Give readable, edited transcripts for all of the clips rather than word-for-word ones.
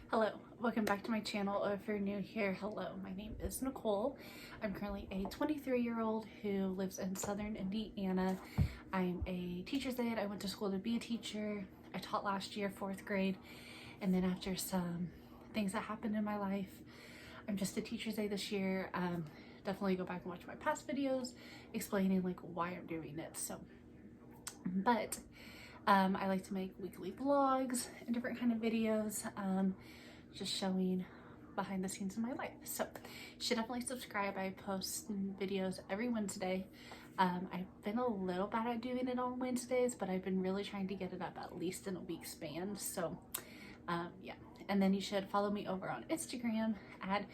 Hello, welcome back to my channel. Or if you're new here, hello, my name is Nicole. I'm currently a 23-year-old who lives in southern Indiana. I'm a teacher's aide. I went to school to be a teacher. I taught last year, 4th grade, and then after some things that happened in my life, I'm just a teacher's aide this year. Definitely go back and watch my past videos explaining like why I'm doing it. I like to make weekly vlogs and different kind of videos, just showing behind the scenes of my life. So you should definitely subscribe. I post videos every Wednesday. I've been a little bad at doing it on Wednesdays, but I've been really trying to get it up at least in a week span. So yeah. And then you should follow me over on Instagram at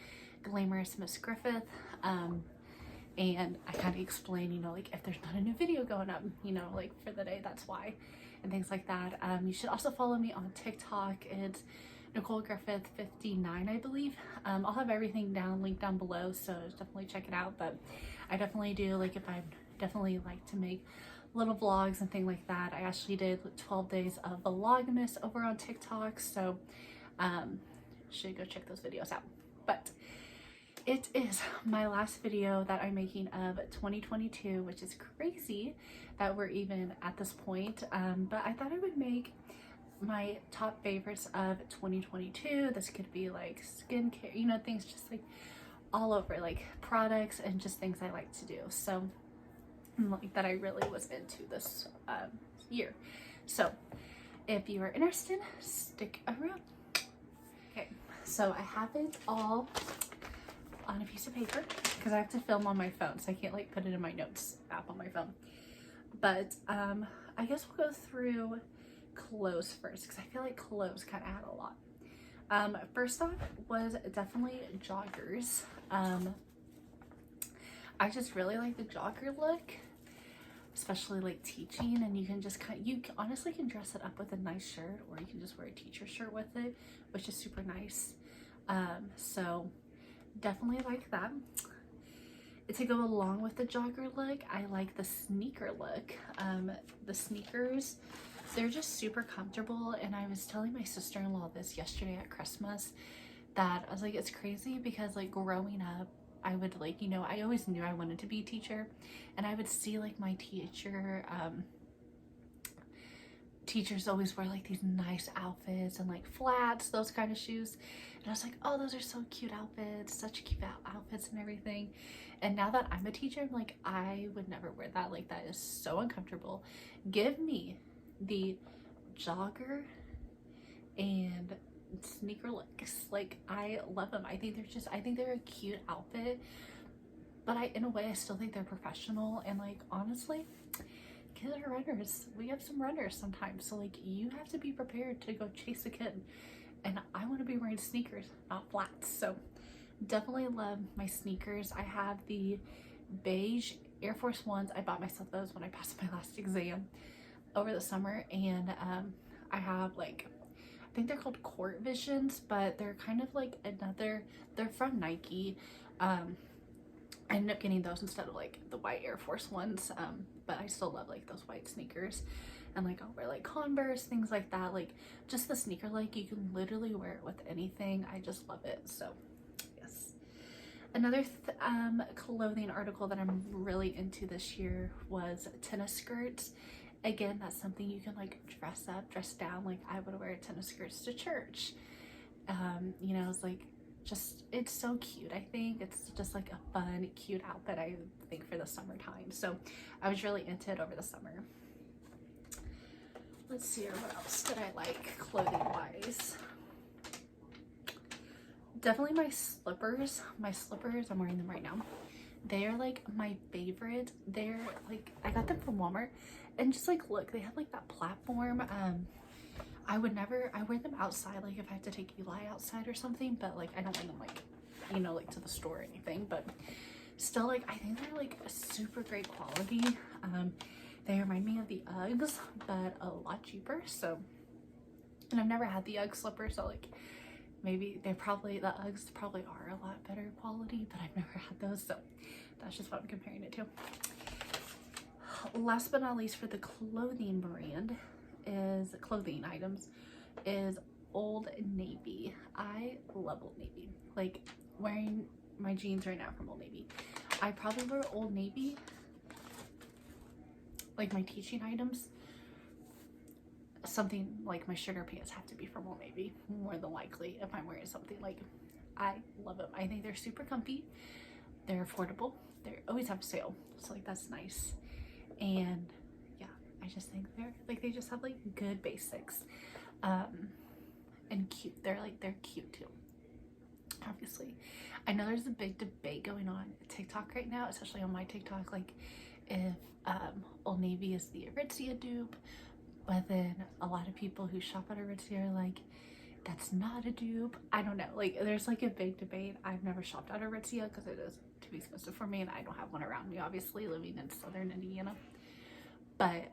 Glamorous Miss Griffith. And I kind of explain, you know, like if there's not a new video going up, you know, like for the day, that's why, and things like that. You should also follow me on TikTok. It's Nicole Griffith 59, I believe. I'll have everything linked down below, so definitely check it out. But I definitely do, like, if I definitely like to make little vlogs and things like that. I actually did 12 days of Vlogmas over on TikTok, so should go check those videos out. But it is my last video that I'm making of 2022, which is crazy that we're even at this point. But I thought I would make my top favorites of 2022. This could be like skincare, you know, things just like all over, like products and just things I like to do. So like that I really was into this year. So if you are interested, stick around. Okay, so I have it all on a piece of paper because I have to film on my phone, so I can't like put it in my notes app on my phone. But I guess we'll go through clothes first because I feel like clothes kind of add a lot. First off was definitely joggers. I just really like the jogger look, especially like teaching, and you can just honestly can dress it up with a nice shirt, or you can just wear a teacher shirt with it, which is super nice. So definitely like that. To go along with the jogger look, I like the sneaker look. The sneakers, they're just super comfortable, and I was telling my sister-in-law this yesterday at Christmas that I was like, it's crazy because like growing up, I would like, you know, I always knew I wanted to be a teacher, and I would see like my teachers always wear like these nice outfits and like flats, those kind of shoes, and I was like, oh, those are so cute outfits, such cute outfits and everything. And now that I'm a teacher, I'm like, I would never wear that. Like, that is so uncomfortable. Give me the jogger and sneaker looks. Like, I love them. I think they're a cute outfit, but in a way I still think they're professional. And like, honestly, kids are runners. We have some runners sometimes, so like you have to be prepared to go chase a kid, and I want to be wearing sneakers, not flats. So definitely love my sneakers. I have the beige Air Force Ones. I bought myself those when I passed my last exam over the summer, and I have like, I think they're called Court Visions, but they're kind of like they're from Nike. I ended up getting those instead of like the white Air Force Ones, but I still love like those white sneakers. And like I'll wear like Converse, things like that. Like just the sneaker, like you can literally wear it with anything. I just love it. So yes. Another clothing article that I'm really into this year was tennis skirts. Again, that's something you can like dress up, dress down. Like I would wear tennis skirts to church. You know, it's like, just, it's so cute. I think it's just like a fun, cute outfit, I think, for the summertime. So I was really into it over the summer. Let's see here, what else did I like clothing wise? Definitely my slippers. I'm wearing them right now. They're like my favorite. They're like, I got them from Walmart, and just like, look, they have like that platform. I wear them outside, like if I have to take Eli outside or something, but like I don't wear them like, you know, like to the store or anything. But still, like I think they're like a super great quality. They remind me of the Uggs, but a lot cheaper. So, and I've never had the Ugg slipper, so like maybe the Uggs probably are a lot better quality, but I've never had those, so that's just what I'm comparing it to. Last but not least, for the clothing items, is Old Navy. I love Old Navy. Like wearing my jeans right now from Old Navy. I probably wear Old Navy, like my teaching items. Something like my sugar pants have to be from Old Navy, more than likely, if I'm wearing something. Like, I love them. I think they're super comfy. They're affordable. They always have a sale, so like that's nice. And yeah, I just think they're like, they just have like good basics, and cute. They're cute too. Obviously, I know there's a big debate going on TikTok right now, especially on my TikTok, like if Old Navy is the Aritzia dupe. But then a lot of people who shop at Aritzia are like, that's not a dupe. I don't know. Like, there's like a big debate. I've never shopped at Aritzia because it is too expensive for me, and I don't have one around me, obviously, living in southern Indiana. But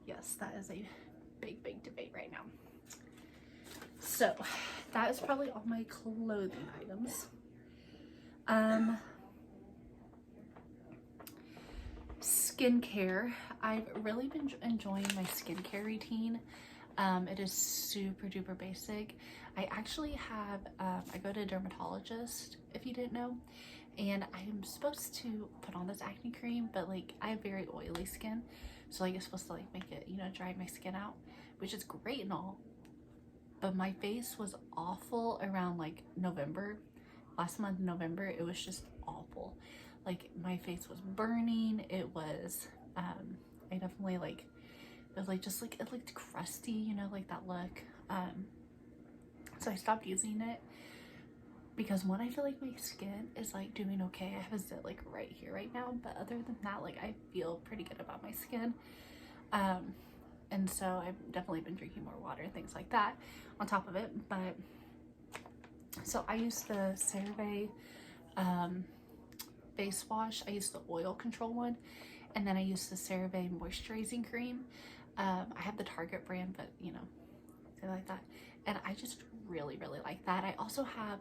yes, that is a big debate right now. So that is probably all my clothing items. Skincare. I've really been enjoying my skincare routine. It is super duper basic. I actually have, I go to a dermatologist, if you didn't know, and I'm supposed to put on this acne cream, but like I have very oily skin, so like it's supposed to like make it, you know, dry my skin out, which is great and all, but my face was awful around like November. Last month, November, it was just awful. Like my face was burning. It was, I definitely like, it was like, just like, it looked crusty, you know, like that look. So I stopped using it because one, I feel like my skin is like doing okay. I have a zit like right here right now, but other than that, like I feel pretty good about my skin. And so I've definitely been drinking more water and things like that on top of it. But so I use the CeraVe face wash. I use the oil control one, and then I use the CeraVe moisturizing cream. I have the Target brand, but you know, I like that, and I just really like that. I also have,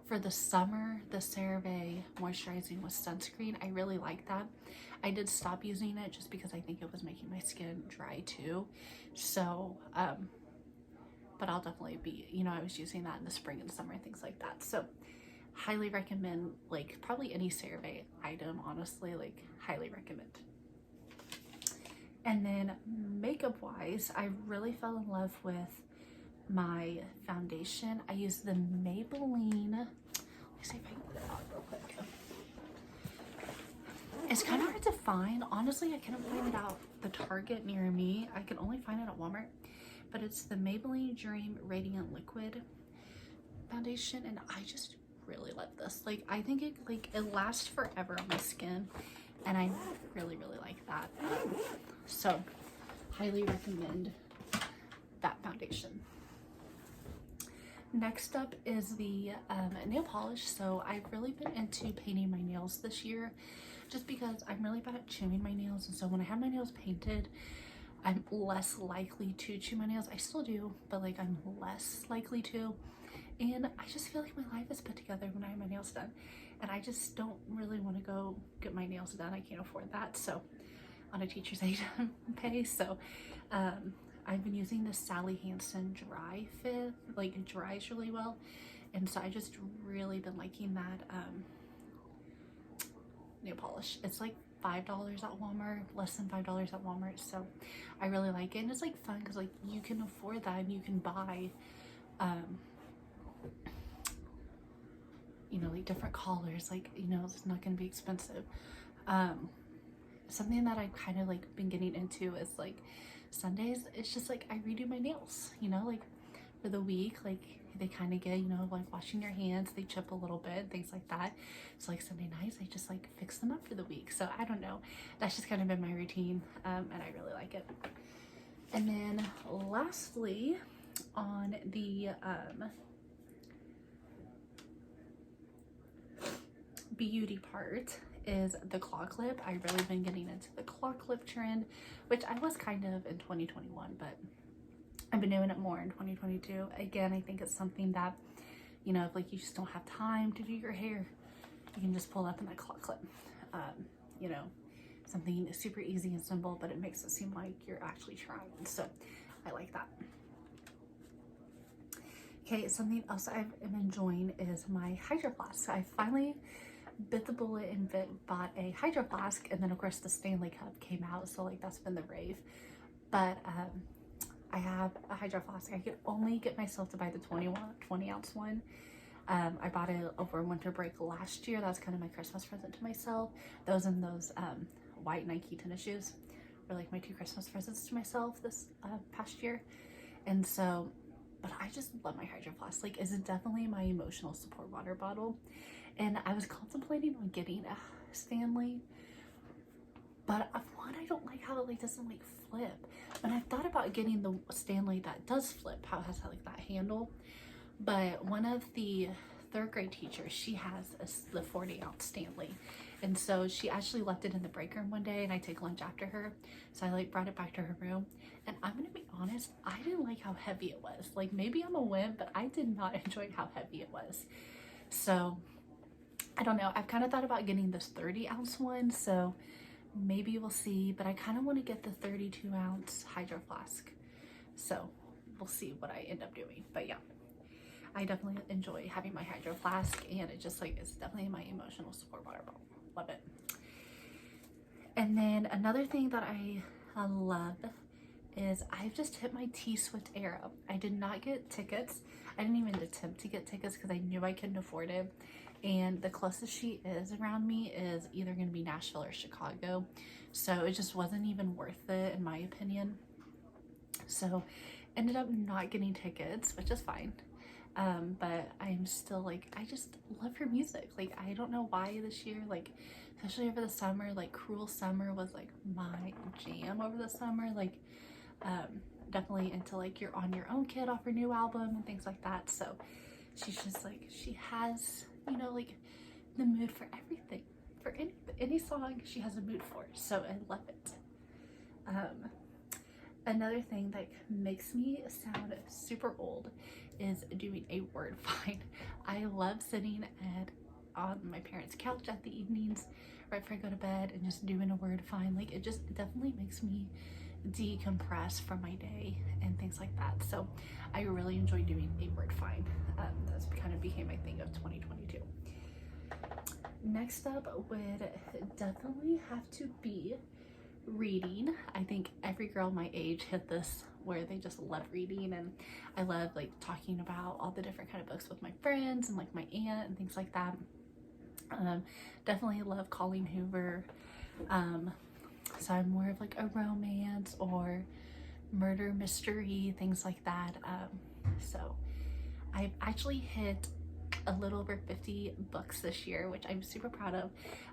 for the summer, the CeraVe moisturizing with sunscreen. I really like that. I did stop using it just because I think it was making my skin dry too. So but I'll definitely be, you know, I was using that in the spring and summer and things like that. So highly recommend, like probably any CeraVe item, honestly, like highly recommend. And then makeup wise, I really fell in love with my foundation. I use the Maybelline, let me see if I can put it on real quick. It's kind of hard to find, honestly. I couldn't find it out the Target near me. I can only find it at Walmart, but it's the Maybelline Dream Radiant Liquid foundation, and I just really love this. Like I think it lasts forever on my skin, and I really like that. So highly recommend that foundation. Next up is the nail polish. So I've really been into painting my nails this year, just because I'm really bad at chewing my nails, and so when I have my nails painted, I'm less likely to chew my nails. I still do, but like I'm less likely to. And I just feel like my life is put together when I have my nails done, and I just don't really want to go get my nails done. I can't afford that, so on a teacher's aide pay. So I've been using the Sally Hansen Dry Fit. Like it dries really well, and so I just really been liking that nail polish. It's like $5 at Walmart, less than $5 at Walmart, so I really like it. And it's like fun because like you can afford that, and you can buy you know, like different colors, like, you know, it's not gonna be expensive. Something that I've kind of like been getting into is like Sundays, it's just like I redo my nails, you know, like for the week, like they kind of get, you know, like washing your hands, they chip a little bit, things like that. So like Sunday nights, I just like fix them up for the week. So I don't know, that's just kind of been my routine, and I really like it. And then lastly, on the beauty part is the claw clip. I've really been getting into the claw clip trend, which I was kind of in 2021, but I've been doing it more in 2022. Again, I think it's something that, you know, if like you just don't have time to do your hair, you can just pull up in that claw clip. You know, something super easy and simple, but it makes it seem like you're actually trying. So I like that. Okay, something else I'm enjoying is my Hydro Flask. I finally bit the bullet and bought a Hydro Flask, and then of course the Stanley Cup came out, so like that's been the rave. But I have a Hydro Flask. I could only get myself to buy the 20 ounce one. I bought it over winter break last year. That's kind of my Christmas present to myself. Those and those white Nike tennis shoes were like my 2 Christmas presents to myself this past year. And so, but I just love my Hydro Flask. Like, it's definitely my emotional support water bottle. And I was contemplating on getting a Stanley, but one, I don't like how it like doesn't like flip. And I've thought about getting the Stanley that does flip, how it has like that handle. But one of the 3rd grade teachers, she has the 40 ounce Stanley. And so she actually left it in the break room one day, and I take lunch after her. So I like brought it back to her room. And I'm gonna be honest, I didn't like how heavy it was. Like, maybe I'm a wimp, but I did not enjoy how heavy it was. So I don't know. I've kind of thought about getting this 30 ounce one. So maybe we'll see, but I kind of want to get the 32 ounce Hydro Flask. So we'll see what I end up doing. But yeah, I definitely enjoy having my Hydro Flask, and it just like, it's definitely my emotional support water bottle. Love it. And then another thing that I love is I've just hit my T-Swift era. I did not get tickets. I didn't even attempt to get tickets because I knew I couldn't afford it. And the closest she is around me is either going to be Nashville or Chicago. So it just wasn't even worth it, in my opinion. So ended up not getting tickets, which is fine. But I'm still like, I just love her music. Like, I don't know why this year, like, especially over the summer, like Cruel Summer was like my jam over the summer. Like, definitely into like You're On Your Own Kid off her new album and things like that. So she's just like, she has, you know, like the mood for everything. For any song she has a mood for. So I love it. Another thing that makes me sound super old is doing a word find. I love sitting on my parents' couch at the evenings right before I go to bed and just doing a word find. Like, it just definitely makes me decompress from my day and things like that. So I really enjoy doing a word find. That's kind of became my thing of 2022. Next up would definitely have to be reading. I think every girl my age hit this where they just love reading, and I love like talking about all the different kind of books with my friends and like my aunt and things like that. Definitely love Colleen Hoover. So I'm more of like a romance or murder mystery, things like that. So I've actually hit a little over 50 books this year, which I'm super proud of.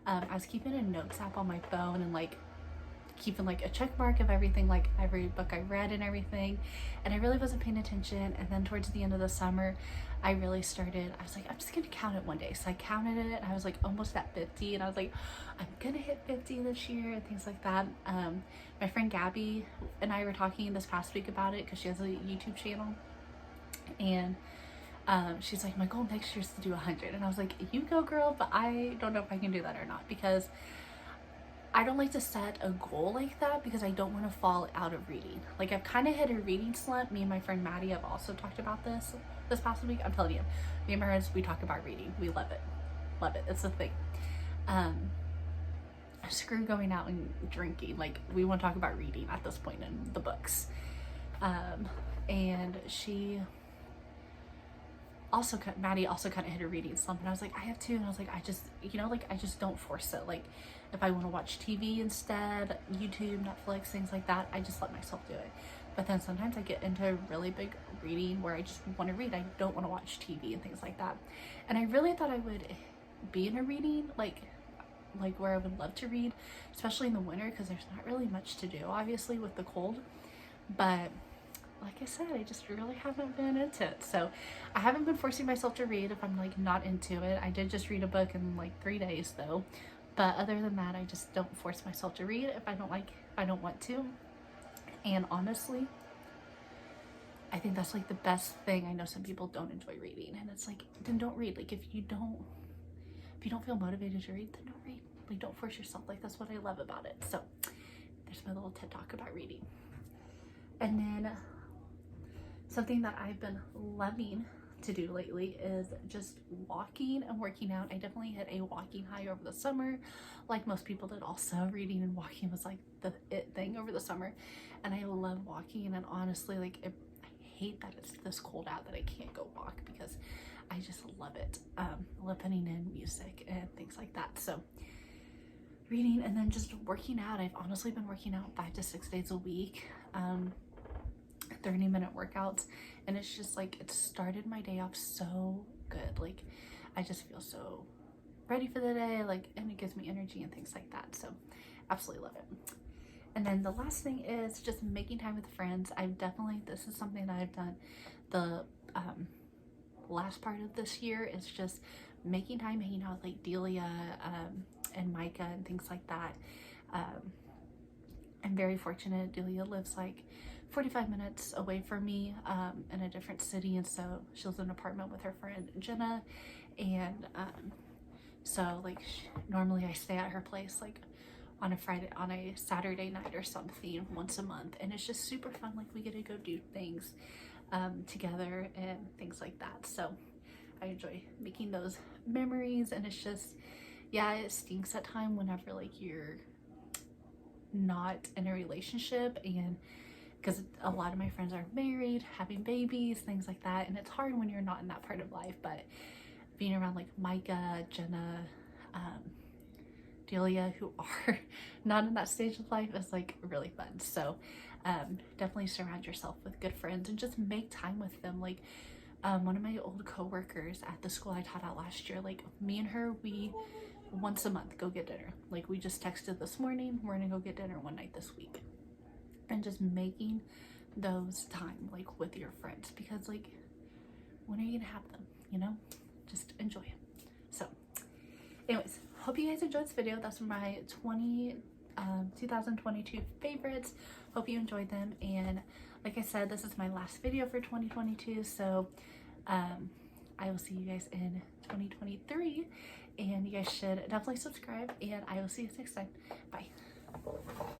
I was keeping a notes app on my phone and like keeping like a check mark of everything, like every book I read and everything, and I really wasn't paying attention. And then towards the end of the summer, I really started, I was like, I'm just gonna count it one day. So I counted it, and I was like almost at 50, and I was like, I'm gonna hit 50 this year and things like that. My friend Gabby and I were talking this past week about it because she has a YouTube channel, and she's like, my goal next year is to do 100. And I was like, you go girl, but I don't know if I can do that or not, because I don't like to set a goal like that because I don't want to fall out of reading. Like, I've kind of hit a reading slump. Me and my friend Maddie have also talked about this past week. I'm telling you, me and my friends, we talk about reading. We love it. Love it. It's a thing. Screw going out and drinking. Like, we want to talk about reading at this point in the books. And she also, Maddie also kind of hit a reading slump, and I was like, I have too. And I was like, I just, you know, like, I just don't force it. Like, if I want to watch TV instead, YouTube, Netflix, things like that, I just let myself do it. But then sometimes I get into really big reading where I just want to read. I don't want to watch TV and things like that. And I really thought I would be in a reading, like where I would love to read, especially in the winter, because there's not really much to do, obviously, with the cold. But like I said, I just really haven't been into it. So I haven't been forcing myself to read if I'm like not into it. I did just read a book in like 3 days though. But other than that, I just don't force myself to read if I don't want to. And honestly, I think that's like the best thing. I know some people don't enjoy reading, and it's like, then don't read. Like, if you don't feel motivated to read, then don't read. Like, don't force yourself. Like, that's what I love about it. So there's my little TED talk about reading. And then something that I've been loving to do lately is just walking and working out. I definitely hit a walking high over the summer, like most people did also. Reading and walking was like the it thing over the summer, and I love walking. And honestly, like I hate that it's this cold out that I can't go walk, because I just love it. I love putting in music and things like that. So reading and then just working out. I've honestly been working out 5 to 6 days a week, 30-minute workouts, and it's just like it started my day off so good. Like I just feel so ready for the day, like, and it gives me energy and things like that. So absolutely love it. And then the last thing is just making time with friends. This is something that I've done the last part of this year, is just making time hanging out with like Delia and Micah and things like that. I'm very fortunate. Delia lives like 45 minutes away from me in a different city, and so she lives in an apartment with her friend Jenna, and so like normally I stay at her place like on a Saturday night or something once a month, and it's just super fun. Like we get to go do things together and things like that. So I enjoy making those memories, and it's just, yeah, it stinks at time whenever like you're not in a relationship, and because a lot of my friends are married, having babies, things like that, and it's hard when you're not in that part of life. But being around like Micah, Jenna, Delia, who are not in that stage of life, is like really fun. So definitely surround yourself with good friends and just make time with them. Like one of my old co-workers at the school I taught at last year, like me and her, we once a month go get dinner. Like we just texted this morning, we're gonna go get dinner one night this week. And just making those time like with your friends, because like when are you gonna have them, you know? Just enjoy it. So anyways, hope you guys enjoyed this video. That's my 2022 favorites. Hope you enjoyed them, and like I said, this is my last video for 2022, so I will see you guys in 2023, and you guys should definitely subscribe, and I will see you next time. Bye.